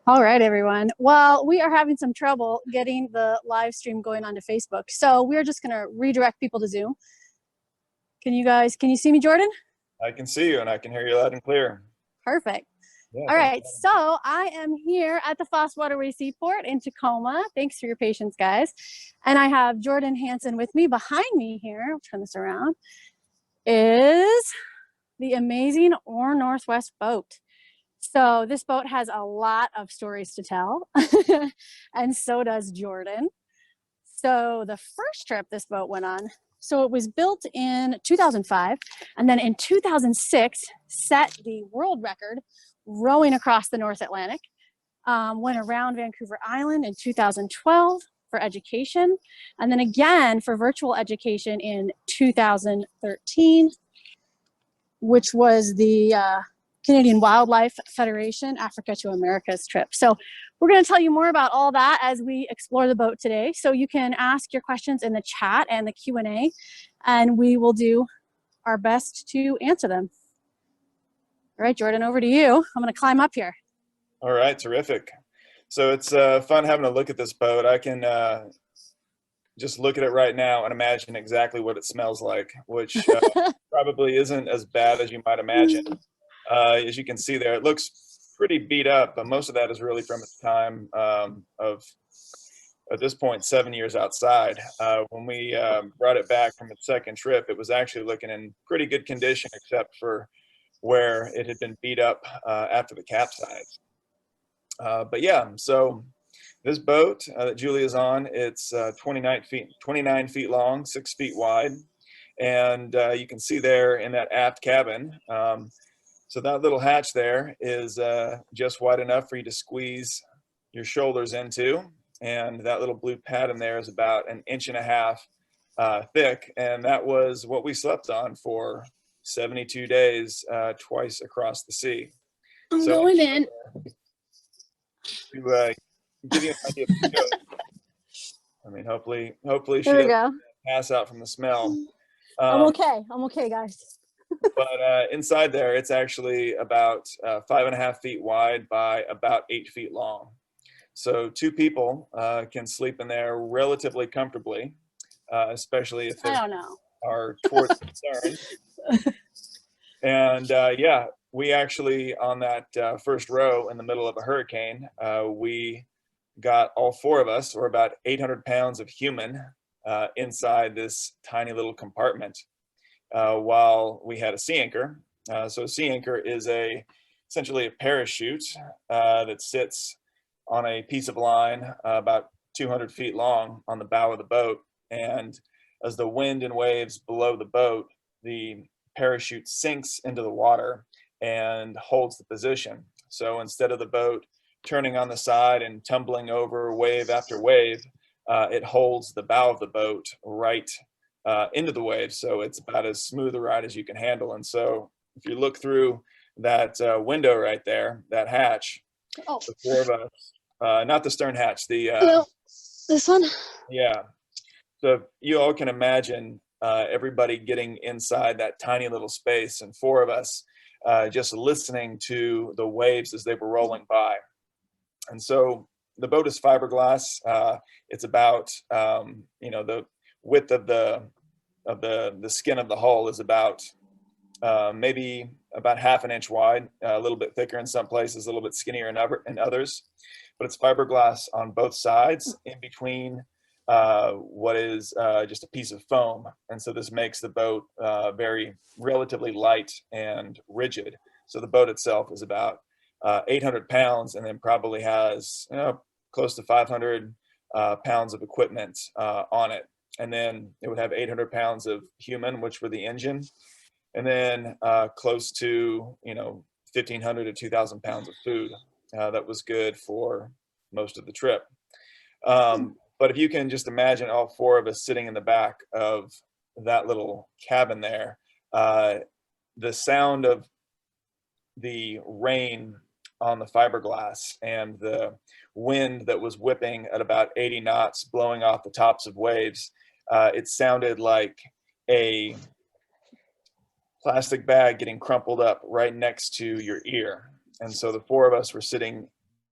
All right, everyone. Well, we are having some trouble getting the live stream going onto Facebook. So we're just going to redirect people to Zoom. Can you see me, Jordan? I can see you and I can hear you loud and clear. Perfect. Yeah, All thanks. right. So I am here at the Foss Waterway Seaport in Tacoma. Thanks for your patience, guys. And I have Jordan Hanssen with me. Behind me here, I'll turn this around, is the amazing Or Northwest boat. So this boat has a lot of stories to tell, and so does Jordan. So the first trip this boat went on, so it was built in 2005, and then in 2006 set the world record rowing across the North Atlantic. Went around Vancouver Island in 2012 for education, and then again for virtual education in 2013, which was the Canadian Wildlife Federation Africa to Americas trip. So we're going to tell you more about all that as we explore the boat today. So you can ask your questions in the chat and the Q&A, and we will do our best to answer them. All right, Jordan, over to you. I'm going to climb up here. All right, terrific. So it's fun having a look at this boat. I can just look at it right now and imagine exactly what it smells like, which probably isn't as bad as you might imagine. As you can see there, it looks pretty beat up, but most of that is really from its time of, at this point, 7 years outside. When we brought it back from its second trip, it was actually looking in pretty good condition, except for where it had been beat up after the capsize. But yeah, so this boat that Julia's on, it's 29 feet long, 6 feet wide. And you can see there in that aft cabin, so that little hatch there is just wide enough for you to squeeze your shoulders into. And that little blue pad in there is about 1.5 inches thick. And that was what we slept on for 72 days, twice across the sea. I'm going in. To give you an idea of the scope, I mean, hopefully she There we doesn't go. pass out from the smell. I'm okay, guys. But inside there, it's actually about 5.5 feet wide by about 8 feet long. So two people can sleep in there relatively comfortably, especially if they I don't know. are towards concerned. And yeah, we actually, on that first row in the middle of a hurricane, we got all four of us, or about 800 pounds of human, inside this tiny little compartment while we had a sea anchor. So a sea anchor is essentially a parachute that sits on a piece of line about 200 feet long on the bow of the boat. And as the wind and waves below the boat, the parachute sinks into the water and holds the position. So instead of the boat turning on the side and tumbling over wave after wave, it holds the bow of the boat right into the waves. So it's about as smooth a ride as you can handle. And so if you look through that window right there, that hatch, the four of us, not the stern hatch, No, this one? yeah. So you all can imagine everybody getting inside that tiny little space, and four of us just listening to the waves as they were rolling by. And so the boat is fiberglass. It's about the width of the skin of the hull is about maybe about 1/2 inch wide, a little bit thicker in some places, a little bit skinnier in others. But it's fiberglass on both sides, in between what is just a piece of foam. And so this makes the boat very relatively light and rigid. So the boat itself is about 800 pounds, and then probably has close to 500 pounds of equipment on it. And then it would have 800 pounds of human, which were the engine, and then close to 1,500 to 2,000 pounds of food that was good for most of the trip. But if you can just imagine all four of us sitting in the back of that little cabin there, the sound of the rain on the fiberglass and the wind that was whipping at about 80 knots, blowing off the tops of waves, it sounded like a plastic bag getting crumpled up right next to your ear. And so the four of us were sitting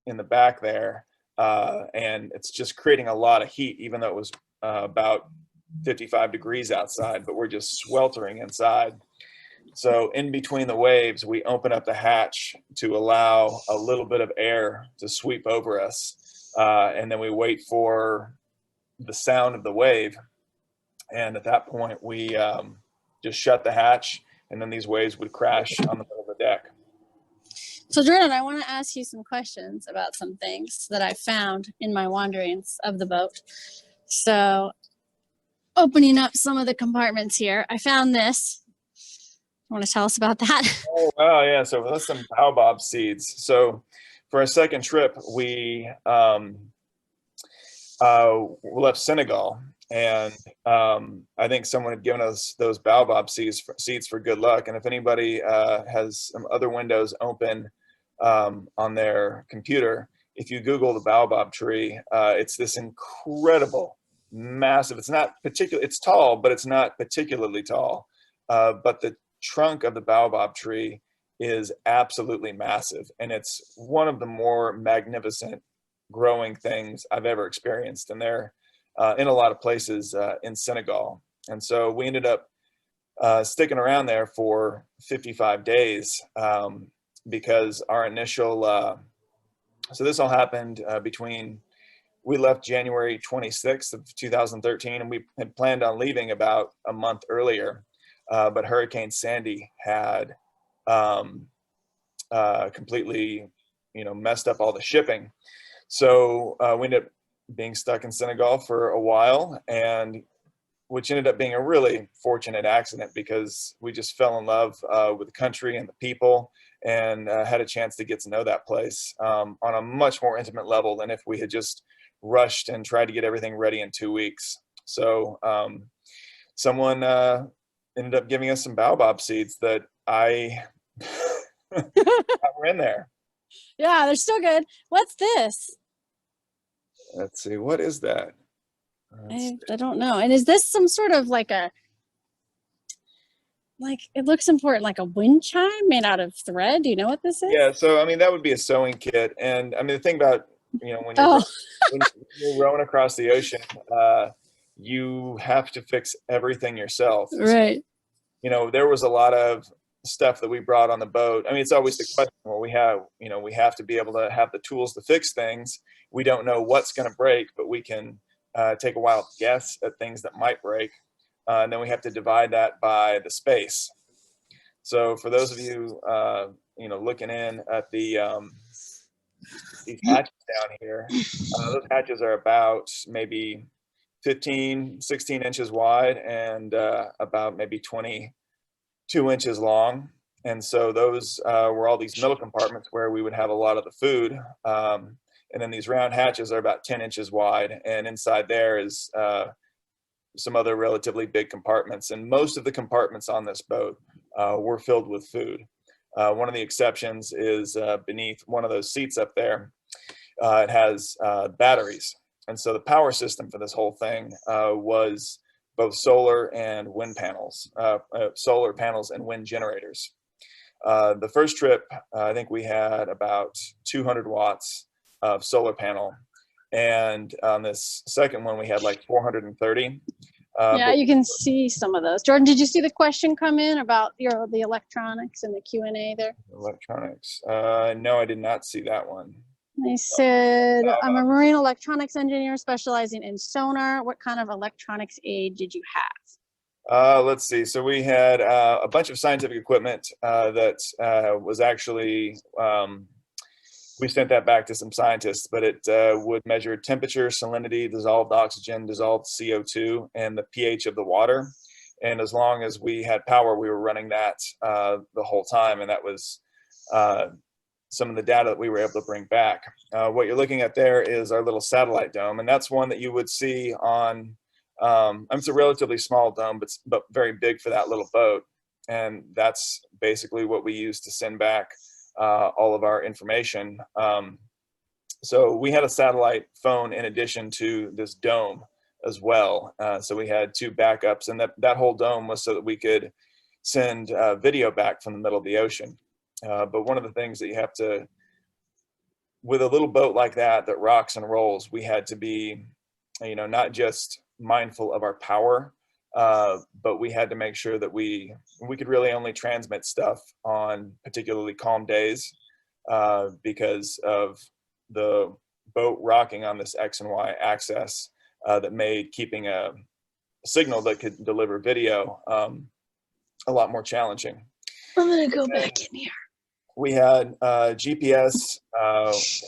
in the back there, and it's just creating a lot of heat, even though it was about 55 degrees outside, but we're just sweltering inside. So in between the waves, we open up the hatch to allow a little bit of air to sweep over us. And then we wait for the sound of the wave. And at that point, we just shut the hatch, and then these waves would crash on the middle of the deck. So Jordan, I want to ask you some questions about some things that I found in my wanderings of the boat. So opening up some of the compartments here, I found this. You want to tell us about that? Oh, wow, yeah. So that's some Baobab seeds. So for our second trip, we left Senegal, and I think someone had given us those Baobab seeds for good luck. And if anybody has some other windows open on their computer, if you Google the Baobab tree, it's this incredible, massive. It's not particular. It's tall, but it's not particularly tall. But the trunk of the Baobab tree is absolutely massive, and it's one of the more magnificent growing things I've ever experienced. And they're in a lot of places in Senegal. And so we ended up sticking around there for 55 days because our initial, so this all happened we left January 26th of 2013, and we had planned on leaving about a month earlier. But Hurricane Sandy had completely, messed up all the shipping. So we ended up being stuck in Senegal for a while, and which ended up being a really fortunate accident because we just fell in love with the country and the people, and had a chance to get to know that place on a much more intimate level than if we had just rushed and tried to get everything ready in 2 weeks. So someone ended up giving us some Baobab seeds that were in there. Yeah, they're still good. What's this? Let's see, what is that? I don't know. And is this some sort of like it looks important, like a wind chime made out of thread? Do you know what this is? Yeah, so I mean, that would be a sewing kit. And I mean, the thing about, when you're rowing across the ocean, you have to fix everything yourself. Right. There was a lot of stuff that we brought on the boat. I mean, it's always the question, well, we have to be able to have the tools to fix things. We don't know what's going to break, but we can take a wild guess at things that might break. And then we have to divide that by the space. So for those of you, looking in at these hatches down here, those hatches are about maybe 15, 16 inches wide and about maybe 22 inches long. And so those were all these middle compartments where we would have a lot of the food. And then these round hatches are about 10 inches wide. And inside there is some other relatively big compartments. And most of the compartments on this boat were filled with food. One of the exceptions is beneath one of those seats up there. It has batteries. And so the power system for this whole thing was both solar and wind panels, solar panels and wind generators. The first trip, I think we had about 200 watts of solar panel. And on this second one, we had like 430. Yeah, you can see some of those. Jordan, did you see the question come in about the electronics and the Q&A there? Electronics. No, I did not see that one. They said, I'm a marine electronics engineer specializing in sonar. What kind of electronics aid did you have? Let's see. So we had a bunch of scientific equipment that was actually, we sent that back to some scientists, but it would measure temperature, salinity, dissolved oxygen, dissolved CO2, and the pH of the water. And as long as we had power, we were running that the whole time. And that was some of the data that we were able to bring back. What you're looking at there is our little satellite dome, and that's one that you would see on, it's a relatively small dome, but very big for that little boat. And that's basically what we use to send back all of our information. So we had a satellite phone in addition to this dome as well. So we had two backups, and that whole dome was so that we could send video back from the middle of the ocean. But one of the things that you have to with a little boat like that rocks and rolls, we had to be, not just mindful of our power, but we had to make sure that we could really only transmit stuff on particularly calm days, because of the boat rocking on this X and Y axis, that made keeping a signal that could deliver video a lot more challenging. I'm gonna go back in here. We had GPS, AIS,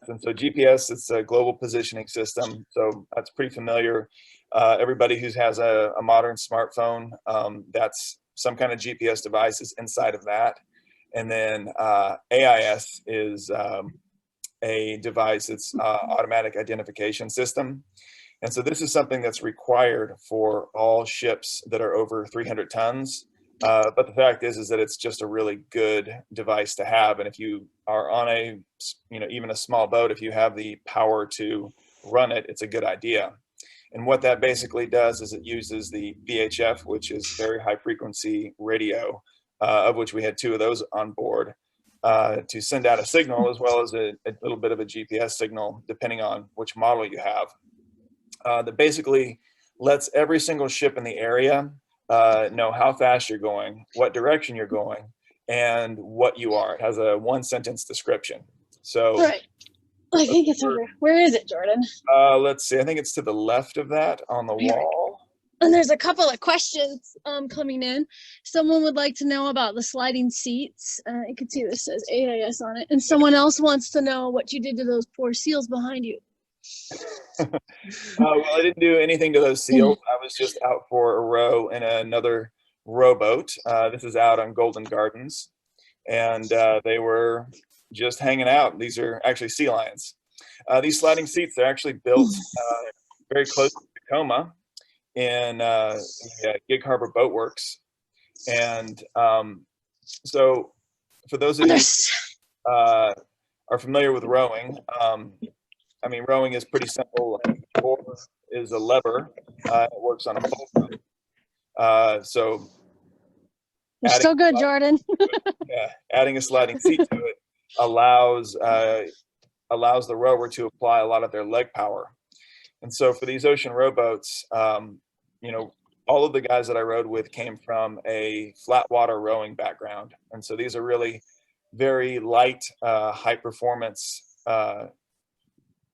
and so GPS, it's a global positioning system, so that's pretty familiar. Everybody who has a modern smartphone, that's some kind of GPS device is inside of that. And then AIS is a device, it's automatic identification system. And so this is something that's required for all ships that are over 300 tons. But the fact is that it's just a really good device to have. And if you are on a, even a small boat, if you have the power to run it, it's a good idea. And what that basically does is it uses the VHF, which is very high frequency radio, of which we had 2 of those on board, to send out a signal, as well as a little bit of a GPS signal, depending on which model you have, that basically lets every single ship in the area know how fast you're going, what direction you're going, and what you are. It has a 1-sentence description. So right. I think it's over. Where is it, Jordan? Let's see. I think it's to the left of that on the wall. And there's a couple of questions coming in. Someone would like to know about the sliding seats. You can see this says AIS on it. And someone else wants to know what you did to those poor seals behind you. Well, I didn't do anything to those seals. I was just out for a row in another rowboat. This is out on Golden Gardens, and they were just hanging out. These are actually sea lions. These sliding seats, they're actually built very close to Tacoma in the Gig Harbor Boat Works. And so for those of you are familiar with rowing, I mean, rowing is pretty simple. Oar is a lever. It works on a fulcrum. So you're still good, Jordan. Adding a sliding seat to it allows the rower to apply a lot of their leg power. And so for these ocean rowboats, all of the guys that I rowed with came from a flat water rowing background. And so these are really very light, high performance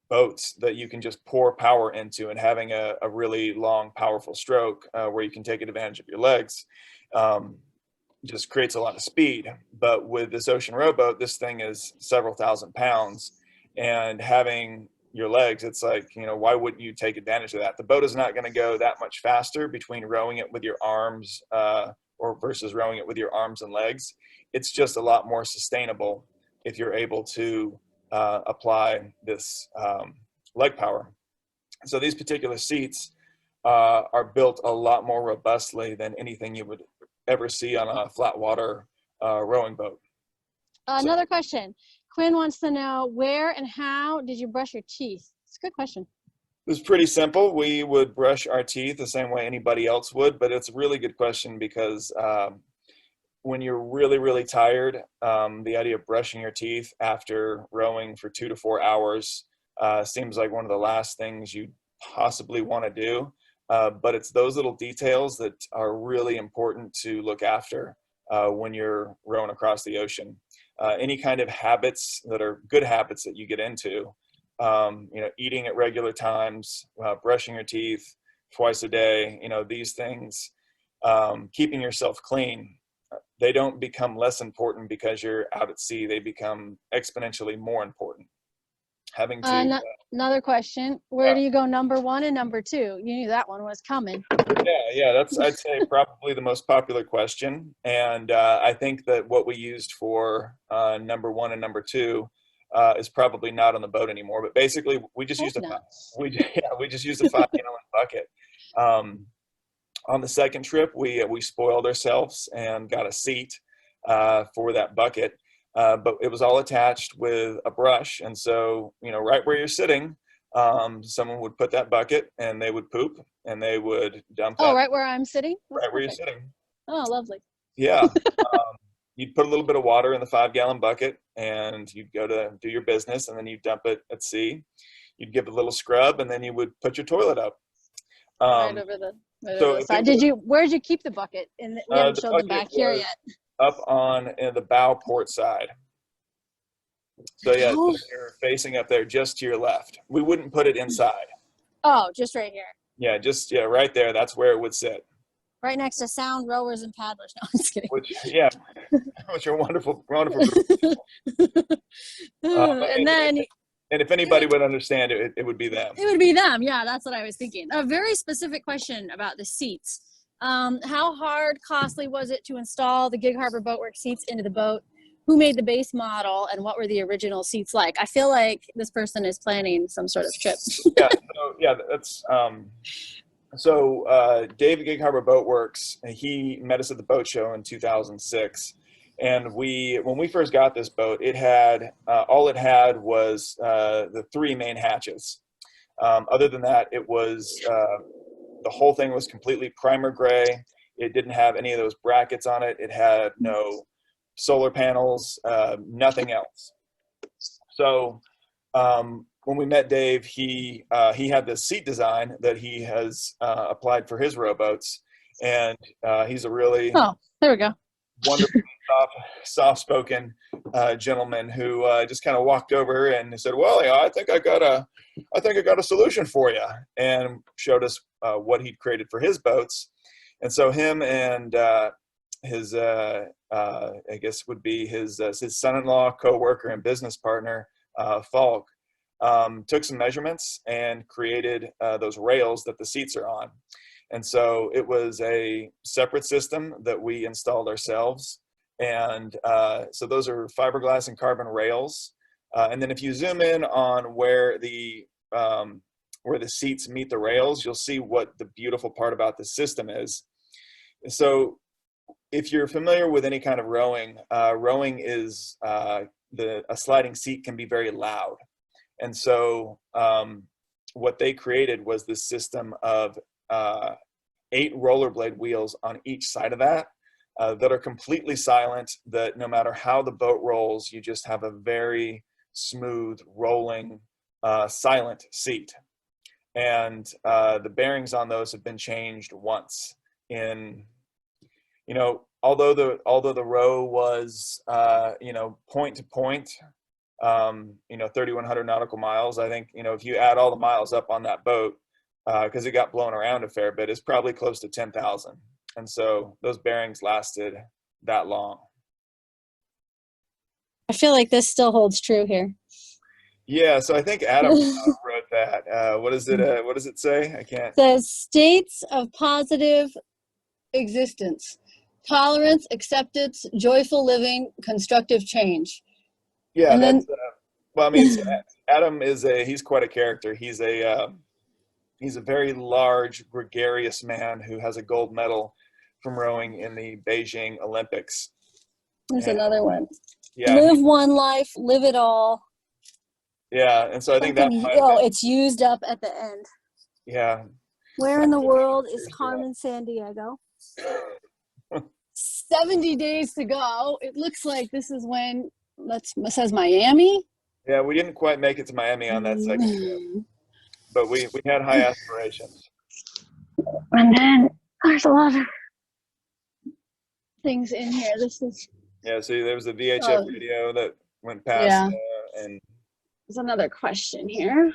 boats that you can just pour power into, and having a really long, powerful stroke where you can take advantage of your legs just creates a lot of speed. But with this ocean rowboat, this thing is several thousand pounds, and having your legs, it's like, why wouldn't you take advantage of that? The boat is not going to go that much faster between rowing it with your arms or versus rowing it with your arms and legs. It's just a lot more sustainable if you're able to apply this leg power. So these particular seats are built a lot more robustly than anything you would ever see on a flat water rowing boat. Another question. Quinn wants to know, where and how did you brush your teeth? It's a good question. It was pretty simple. We would brush our teeth the same way anybody else would, but it's a really good question because when you're really, really tired, the idea of brushing your teeth after rowing for 2 to 4 hours seems like one of the last things you possibly want to do. But it's those little details that are really important to look after when you're rowing across the ocean. Any kind of habits that are good habits that you get into, eating at regular times, brushing your teeth twice a day, these things, keeping yourself clean. They don't become less important because you're out at sea. They become exponentially more important. Having to another question. Where do you go number 1 and number 2? You knew that one was coming. Yeah, that's, I'd say, probably the most popular question. And I think that what we used for number 1 and number 2 is probably not on the boat anymore. But basically, we just used we just used a 5-gallon bucket. On the second trip, we spoiled ourselves and got a seat for that bucket, but it was all attached with a brush. And so, right where you're sitting, someone would put that bucket and they would poop and they would dump. Oh, right where I'm sitting? Right where you're sitting. Oh, lovely. Yeah. you'd put a little bit of water in the 5-gallon bucket, and you'd go to do your business, and then you dump it at sea. You'd give it a little scrub, and then you would put your toilet up. Right over the So if side. Where'd you keep the bucket? And we haven't showed them back here yet. Up on the bow port side. So yeah, Oh. so you're facing up there just to your left. We wouldn't put it inside. Oh, just right here. Yeah, right there. That's where it would sit. Right next to sound rowers and paddlers. No, I'm just kidding. Which are wonderful group. And if anybody would understand it, it would be them. It would be them. Yeah, that's what I was thinking. A very specific question about the seats. How hard, costly was it to install the Gig Harbor Boatworks seats into the boat? Who made the base model, and what were the original seats like? I feel like this person is planning some sort of trip. That's Dave at Gig Harbor Boatworks. He met us at the boat show in 2006. And when we first got this boat, it had all it had was the 3 main hatches. Other than that, it was the whole thing was completely primer gray. It didn't have any of those brackets on it. It had no solar panels, nothing else. So when we met Dave, he had this seat design that he has applied for his rowboats, and he's a really there we go. wonderful, soft-spoken gentleman who just kind of walked over and said, "Well, yeah, I think I got a solution for you," and showed us what he'd created for his boats. And so him and his I guess would be his son-in-law, co-worker, and business partner, Falk, took some measurements and created those rails that the seats are on. And so it was a separate system that we installed ourselves. And so those are fiberglass and carbon rails. And then if you zoom in on where the seats meet the rails, you'll see what the beautiful part about the system is. So if you're familiar with any kind of rowing, rowing is a sliding seat can be very loud. And so what they created was this system of 8 rollerblade wheels on each side of that are completely silent, that no matter how the boat rolls, you just have a very smooth rolling silent seat. And the bearings on those have been changed once in, although the row was point to point, 3,100 nautical miles, I think, if you add all the miles up on that boat, because it got blown around a fair bit, it's probably close to 10,000. And so those bearings lasted that long. I feel like this still holds true here. Yeah, so I think Adam wrote that. What does it say? I can't. It says states of positive existence, tolerance, acceptance, joyful living, constructive change. Yeah, and then, Adam he's quite a character. He's a very large, gregarious man who has a gold medal from rowing in the Beijing Olympics. There's another one. Yeah. Live one life, live it all. Yeah, and so I think that it's used up at the end. Yeah. Where in the world is Carmen Sandiego? 70 days to go. It looks like this is when it says Miami. Yeah, we didn't quite make it to Miami on that second trip, but we had high aspirations. And then there's a lot of things in here. See, there was a VHF radio that went past, and there's another question here.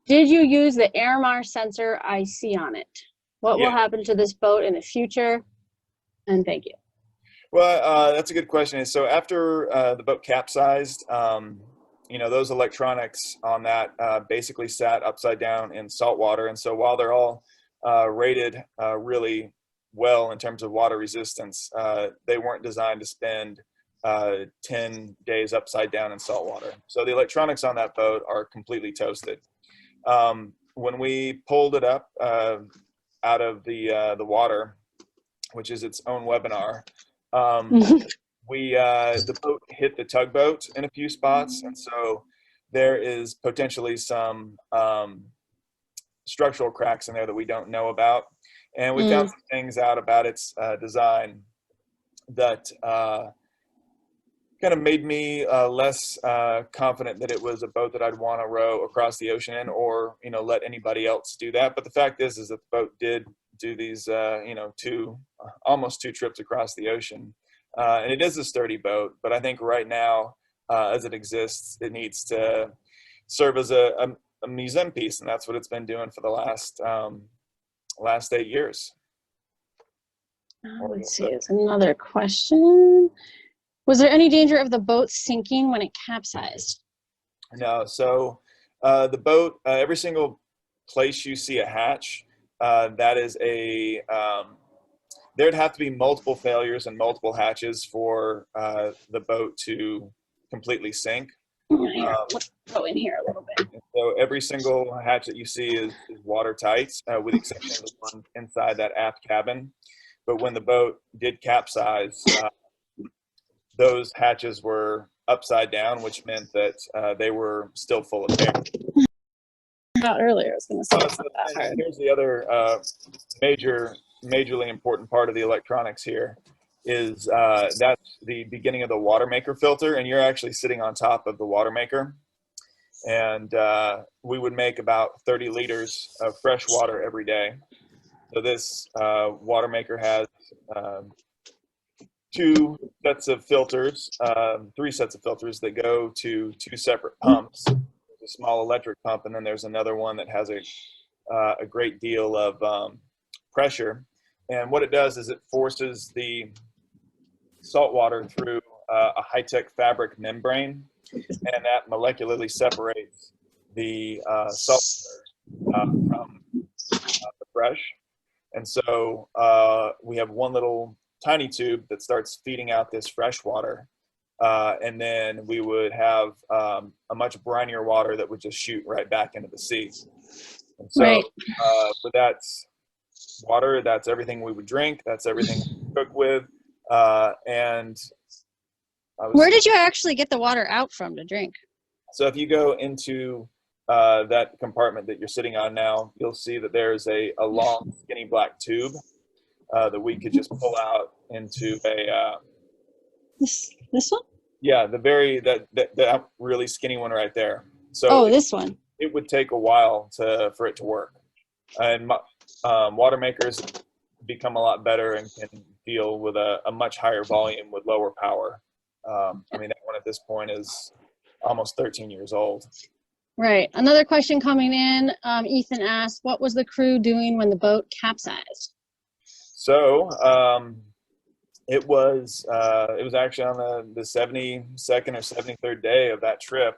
Did you use the Airmar sensor I see on it? What will happen to this boat in the future? And thank you. Well, that's a good question. So after the boat capsized, those electronics on that basically sat upside down in salt water. And so while they're all rated really well in terms of water resistance, they weren't designed to spend 10 days upside down in salt water. So the electronics on that boat are completely toasted. When we pulled it up out of the water, which is its own webinar, the boat hit the tugboat in a few spots, and so there is potentially some structural cracks in there that we don't know about. And we found some things out about its design that kind of made me less confident that it was a boat that I'd want to row across the ocean in, or let anybody else do that. But the fact is that the boat did do these almost two trips across the ocean, and it is a sturdy boat. But I think right now, as it exists, it needs to serve as a museum piece, and that's what it's been doing for the last 8 years. Let's see, it's another question. Was there any danger of the boat sinking when it capsized? No. So the boat, every single place you see a hatch, that is there'd have to be multiple failures and multiple hatches for the boat to completely sink. Here, let's go in here a little bit. So every single hatch that you see is watertight, with the exception of the one inside that aft cabin. But when the boat did capsize, those hatches were upside down, which meant that they were still full of air. About earlier, I was going to say it's not that hard. Here's the other majorly important part of the electronics here is that's the beginning of the water maker filter, and you're actually sitting on top of the water maker. And we would make about 30 liters of fresh water every day. So this water maker has three sets of filters that go to two separate pumps. There's a small electric pump, and then there's another one that has a great deal of pressure. And what it does is it forces the salt water through a high-tech fabric membrane, and that molecularly separates the salt from the fresh. And so we have one little tiny tube that starts feeding out this fresh water, and then we would have a much brinier water that would just shoot right back into the sea. And so Right. but that's water, that's everything we would drink, that's everything we cook with. And Where did you actually get the water out from to drink? So if you go into that compartment that you're sitting on now, you'll see that there's a long, skinny black tube that we could just pull out into a This one? yeah, that really skinny one right there. So this one. it would take a while for it to work, and water makers become a lot better and can deal with a much higher volume with lower power. I mean, that one at this point is almost 13 years old. Right. Another question coming in. Ethan asked, what was the crew doing when the boat capsized? So it was actually on the 72nd or 73rd day of that trip.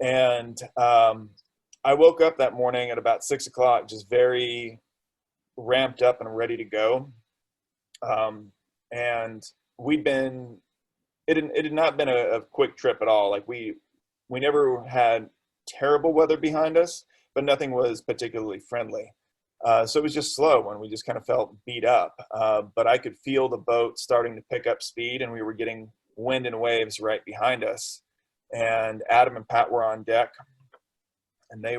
And I woke up that morning at about 6 o'clock, just very ramped up and ready to go. And it had not been a quick trip at all. Like we never had terrible weather behind us, but nothing was particularly friendly. So it was just slow, and we just kind of felt beat up. But I could feel the boat starting to pick up speed, and we were getting wind and waves right behind us. And Adam and Pat were on deck, and we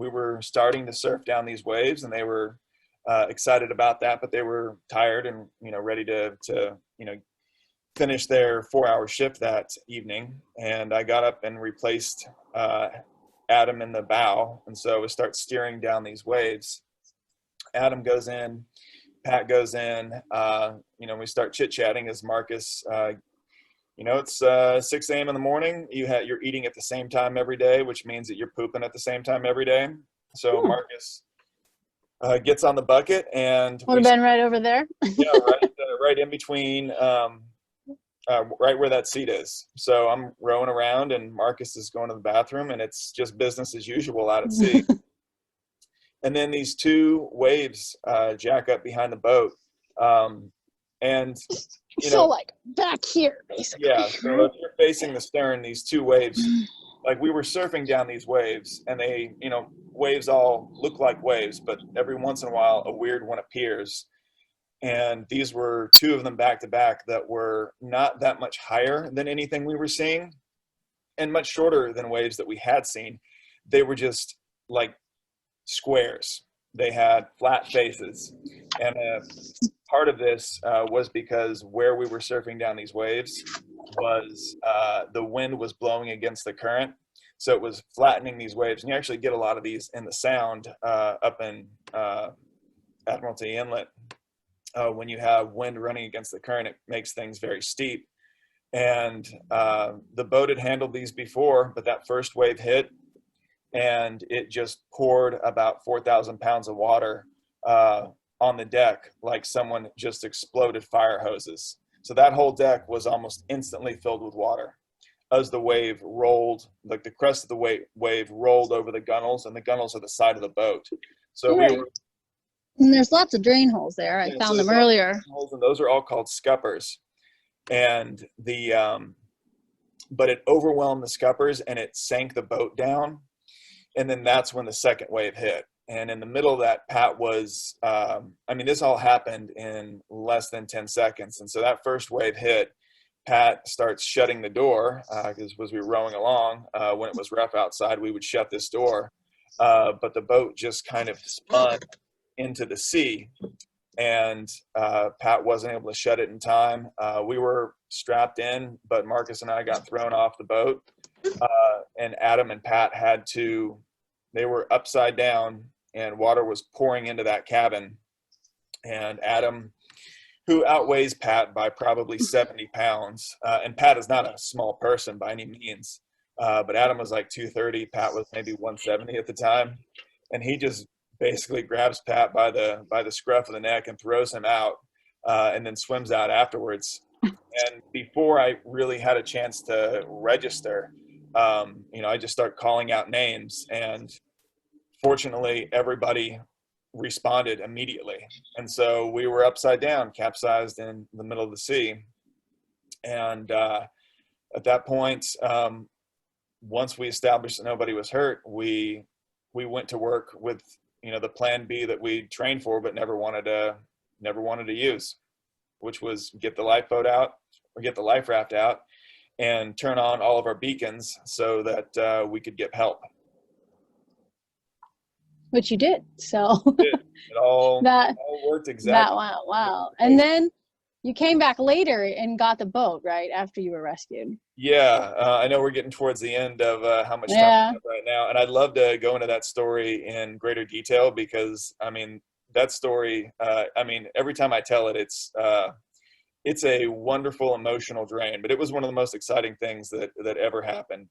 were starting to surf down these waves, and they were excited about that, but they were tired and ready to finish their 4-hour shift that evening. And I got up and replaced Adam in the bow, and so we start steering down these waves. Adam goes in, Pat goes in, we start chit-chatting as Marcus, it's 6 a.m. in the morning. You're eating at the same time every day, which means that you're pooping at the same time every day. So Marcus gets on the bucket, and would have been right over there. Yeah, right in between, right where that seat is. So I'm rowing around, and Marcus is going to the bathroom, and it's just business as usual out at sea. And then these two waves jack up behind the boat, and so like back here, basically. Yeah, so if you're facing the stern, these two waves, like we were surfing down these waves, and they, waves all look like waves, but every once in a while a weird one appears. And these were two of them back to back that were not that much higher than anything we were seeing, and much shorter than waves that we had seen. They were just like squares. They had flat faces, and a part of this was because where we were surfing down these waves was the wind was blowing against the current. So it was flattening these waves. And you actually get a lot of these in the Sound up in Admiralty Inlet. When you have wind running against the current, it makes things very steep. And the boat had handled these before, but that first wave hit and it just poured about 4,000 pounds of water on the deck, like someone just exploded fire hoses. So that whole deck was almost instantly filled with water as the wave rolled, like the crest of the wave rolled over the gunnels, and the gunnels are the side of the boat. So we were, and there's lots of drain holes there. I found them earlier. Holes, and those are all called scuppers. And but it overwhelmed the scuppers and it sank the boat down. And then that's when the second wave hit. And in the middle of that, Pat was, I mean, this all happened in less than 10 seconds. And so that first wave hit, Pat starts shutting the door because as we were rowing along, when it was rough outside, we would shut this door. But the boat just kind of spun into the sea, and Pat wasn't able to shut it in time. We were strapped in, but Marcus and I got thrown off the boat, and Adam and Pat they were upside down, and water was pouring into that cabin. And Adam, who outweighs Pat by probably 70 pounds, and Pat is not a small person by any means, but Adam was like 230, Pat was maybe 170 at the time, and he just basically grabs Pat by the scruff of the neck and throws him out, and then swims out afterwards. And before I really had a chance to register, I just start calling out names, and fortunately everybody responded immediately. And so we were upside down, capsized in the middle of the sea. And at that point, once we established that nobody was hurt, we went to work with the plan B that we trained for but never wanted to use, which was get the lifeboat out or get the life raft out and turn on all of our beacons so that we could get help. Which you did. So it all worked exactly. Wow. And then you came back later and got the boat, right, after you were rescued. Yeah, I know we're getting towards the end of how much time we have right now, and I'd love to go into that story in greater detail because, I mean, that story, every time I tell it, it's a wonderful emotional drain, but it was one of the most exciting things that ever happened.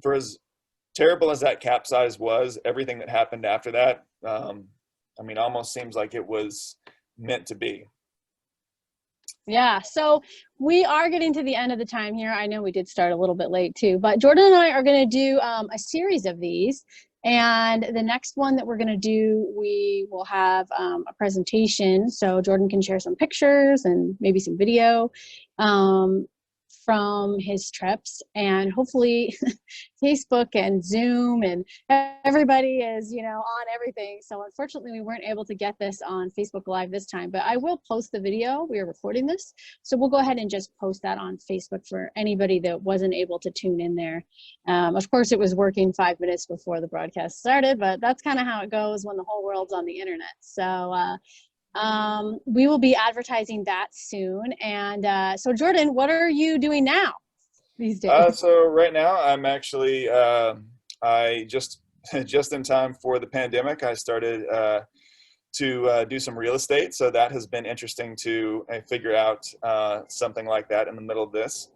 For as terrible as that capsize was, everything that happened after that, almost seems like it was meant to be. Yeah, so we are getting to the end of the time here. I know we did start a little bit late too, but Jordan and I are going to do a series of these. And the next one that we're going to do, we will have a presentation. So Jordan can share some pictures and maybe some video from his trips, and hopefully Facebook and Zoom and everybody is, on everything. So unfortunately we weren't able to get this on Facebook Live this time, but I will post the video. We are recording this, so we'll go ahead and just post that on Facebook for anybody that wasn't able to tune in there. Of course it was working 5 minutes before the broadcast started, but that's kind of how it goes when the whole world's on the internet. So we will be advertising that soon. And so Jordan, what are you doing now these days? So right now I'm actually, I just in time for the pandemic, I started to do some real estate. So that has been interesting to figure out something like that in the middle of this.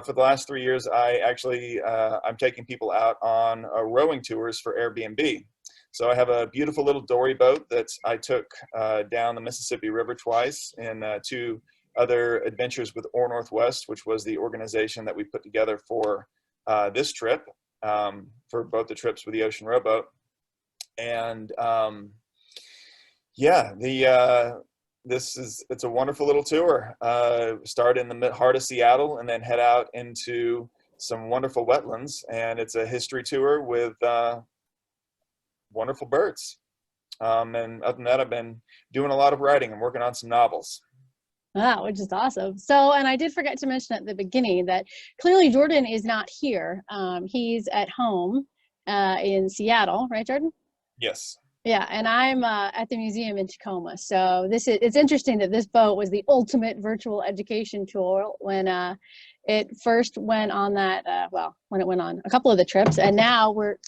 For the last 3 years, I'm taking people out on rowing tours for Airbnb. So I have a beautiful little dory boat that I took down the Mississippi River twice in 2 other adventures with Or Northwest, which was the organization that we put together for this trip, for both the trips with the Ocean Rowboat. And it's a wonderful little tour. Start in the heart of Seattle and then head out into some wonderful wetlands. And it's a history tour with wonderful birds. And other than that, I've been doing a lot of writing and working on some novels. Wow, which is awesome. So, and I did forget to mention at the beginning that clearly Jordan is not here. He's at home in Seattle, right, Jordan? Yes. Yeah, and I'm at the museum in Tacoma. So it's interesting that this boat was the ultimate virtual education tool when it first went on that, when it went on a couple of the trips, and now we're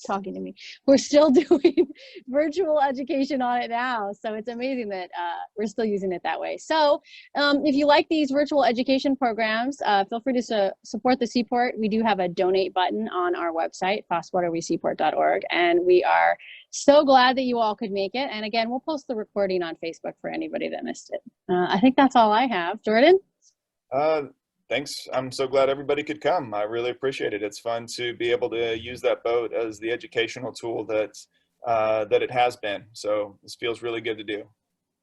talking to me. We're still doing virtual education on it now. So it's amazing that we're still using it that way. So if you like these virtual education programs, feel free to support the Seaport. We do have a donate button on our website, fastwaterseaport.org. And we are so glad that you all could make it. And again, we'll post the recording on Facebook for anybody that missed it. I think that's all I have. Jordan? Thanks. I'm so glad everybody could come. I really appreciate it. It's fun to be able to use that boat as the educational tool that it has been. So this feels really good to do.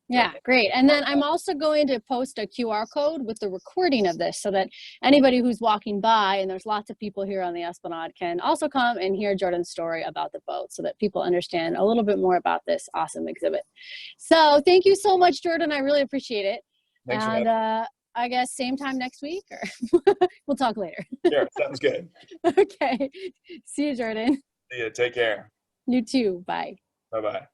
Yeah, great. And then I'm also going to post a QR code with the recording of this so that anybody who's walking by, and there's lots of people here on the Esplanade, can also come and hear Jordan's story about the boat so that people understand a little bit more about this awesome exhibit. So thank you so much, Jordan. I really appreciate it. Thanks for And having me. I guess same time next week, or we'll talk later. Sure, sounds good. Okay. See you, Jordan. See ya. Take care. You too. Bye. Bye-bye.